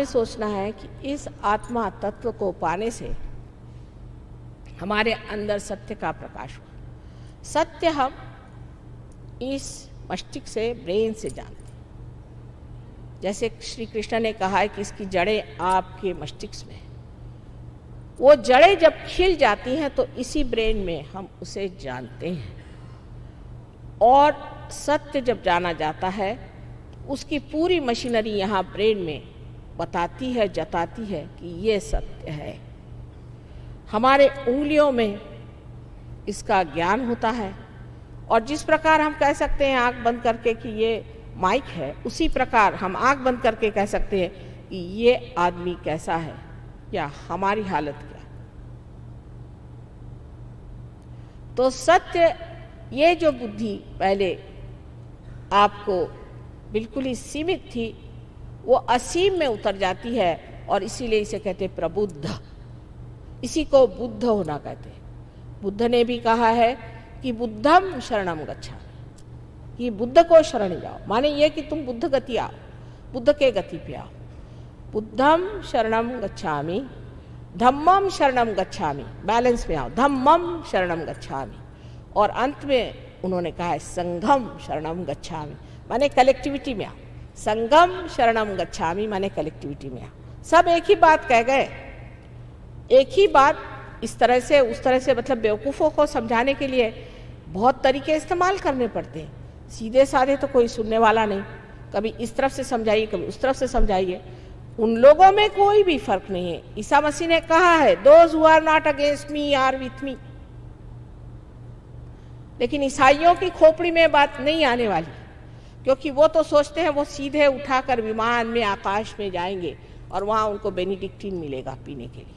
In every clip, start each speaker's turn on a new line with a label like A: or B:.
A: सोचना है कि इस आत्मा तत्व को पाने से हमारे अंदर सत्य का प्रकाश हुआ। सत्य हम इस मस्तिष्क से, ब्रेन से जानते हैं। जैसे श्री कृष्ण ने कहा है कि इसकी जड़ें आपके मस्तिष्क में हैं। वो जड़ें जब खिल जाती हैं तो इसी ब्रेन में हम उसे जानते हैं। और सत्य जब जाना जाता है, उसकी पूरी मशीनरी यहाँ ब्रेन में बताती है, जताती है कि ये सत्य है। हमारे उंगलियों में इसका ज्ञान होता है। और जिस प्रकार हम कह सकते हैं आंख बंद करके कि ये माइक है, उसी प्रकार हम आंख बंद करके कह सकते हैं कि ये आदमी कैसा है या हमारी हालत क्या। तो सत्य, ये जो बुद्धि पहले आपको बिल्कुल ही सीमित थी, वो असीम में उतर जाती है और इसीलिए इसे कहते हैं प्रबुद्ध। इसी को बुद्ध होना कहते हैं। बुद्ध ने भी कहा है कि बुद्धम शरणम गच्छामि, कि बुद्ध को शरण जाओ, माने ये कि तुम बुद्ध गति आओ, बुद्ध के गति पे आओ। बुद्धम शरणम गच्छामि, धम्मम शरणम गच्छामि, बैलेंस में आओ, धम्मम शरणम गच्छामि। और अंत में उन्होंने कहा है संघम शरणम गच्छामि, माने कलेक्टिविटी में आओ। संगम शरणम गच्छामि माने कलेक्टिविटी में आओ। सब एक ही बात कह गए। एक ही बात इस तरह से उस तरह से, मतलब बेवकूफ़ों को समझाने के लिए बहुत तरीके इस्तेमाल करने पड़ते हैं। सीधे साधे तो कोई सुनने वाला नहीं। कभी इस तरफ से समझाइए, कभी उस तरफ से समझाइए। उन लोगों में कोई भी फर्क नहीं है। ईसा मसीह ने कहा है those who are not against me are with me. लेकिन ईसाइयों की खोपड़ी में बात नहीं आने वाली, क्योंकि वो तो सोचते हैं वो सीधे उठाकर विमान में आकाश में जाएंगे और वहां उनको बेनिडिक्टीन मिलेगा पीने के लिए।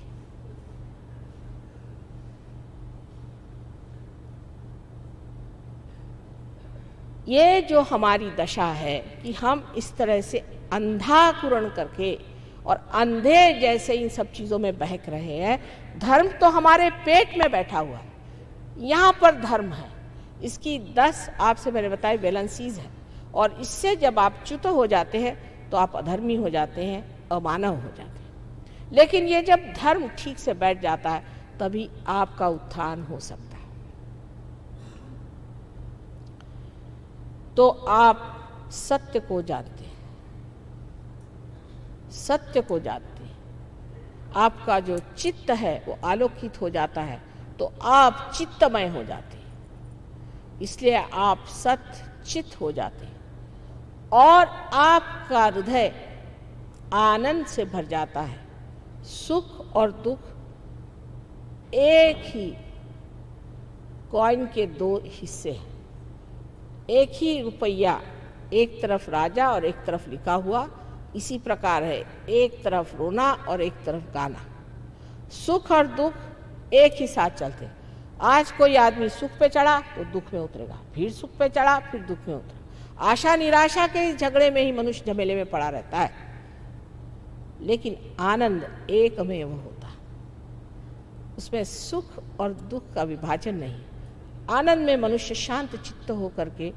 A: ये जो हमारी दशा है कि हम इस तरह से अंधाकुरण करके और अंधे जैसे इन सब चीजों में बहक रहे हैं। धर्म तो हमारे पेट में बैठा हुआ है, यहाँ पर धर्म है। इसकी 10 आपसे मैंने बताया वैलेंसीज है, और इससे जब आप च्युत हो जाते हैं तो आप अधर्मी हो जाते हैं, अमानव हो जाते हैं। लेकिन ये जब धर्म ठीक से बैठ जाता है तभी आपका उत्थान हो सकता है। तो आप सत्य को जानते हैं, सत्य को जानते हैं, आपका जो चित्त है वो आलोकित हो जाता है, तो आप चित्तमय हो जाते हैं। इसलिए आप सत्य चित्त हो जाते हैं और आपका हृदय आनंद से भर जाता है। सुख और दुख एक ही कॉइन के 2 हिस्से हैं। एक ही रुपया, एक तरफ राजा और एक तरफ लिखा हुआ। इसी प्रकार है, एक तरफ रोना और एक तरफ गाना। सुख और दुख एक ही साथ चलते हैं। आज कोई आदमी सुख पे चढ़ा तो दुख में उतरेगा, फिर सुख पे चढ़ा फिर दुख में उतरेगा। आशा निराशा के इस झगड़े में ही मनुष्य झमेले में पड़ा रहता है। लेकिन आनंद एकमेव होता है, उसमें सुख और दुख का विभाजन नहीं। आनंद में मनुष्य शांत चित्त होकर के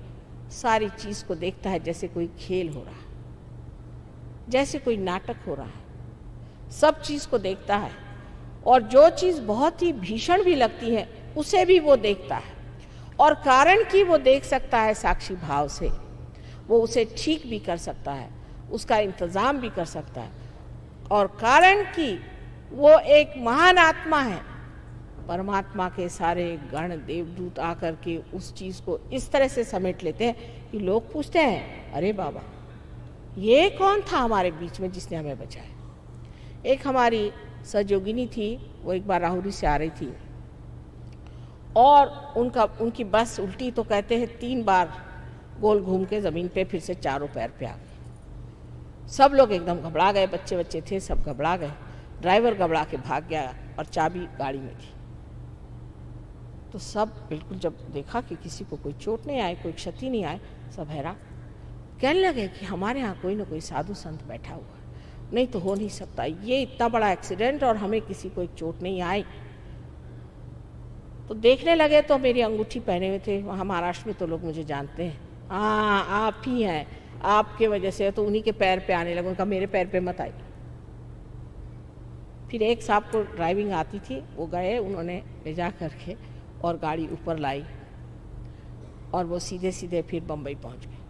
A: सारी चीज को देखता है जैसे कोई खेल हो रहा है, जैसे कोई नाटक हो रहा है। सब चीज को देखता है, और जो चीज बहुत ही भीषण भी लगती है उसे भी वो देखता है। और कारण कि वो देख सकता है साक्षी भाव से, वो उसे ठीक भी कर सकता है, उसका इंतजाम भी कर सकता है। और कारण कि वो एक महान आत्मा है, परमात्मा के सारे गण देवदूत आकर के उस चीज को इस तरह से समेट लेते हैं कि लोग पूछते हैं, अरे बाबा ये कौन था हमारे बीच में जिसने हमें बचाया। एक हमारी सहयोगिनी थी, वो एक बार राहुरी से आ रही थी और उनकी बस उल्टी, तो कहते हैं 3 बार गोल घूम के जमीन पे फिर से चारों पैर पे आ गई। सब लोग एकदम घबरा गए, बच्चे थे सब घबरा गए। ड्राइवर घबरा के भाग गया और चाबी गाड़ी में थी। तो सब बिल्कुल जब देखा कि किसी को कोई चोट नहीं आए, कोई क्षति नहीं आए, सब हैरान। कहने लगे कि हमारे यहाँ कोई ना कोई साधु संत बैठा हुआ है, नहीं तो हो नहीं सकता, ये इतना बड़ा एक्सीडेंट और हमें किसी को एक चोट नहीं आई। तो देखने लगे तो मेरी अंगूठी पहने हुए थे। वहाँ महाराष्ट्र में तो लोग मुझे जानते हैं, हाँ आप ही हैं, आपके वजह से। तो उन्हीं के पैर पे आने लगे। उनका मेरे पैर पे मत आई, फिर एक साहब को ड्राइविंग आती थी, वो गए, उन्होंने ले जा करके और गाड़ी ऊपर लाई और वो सीधे सीधे फिर बम्बई पहुंच गए।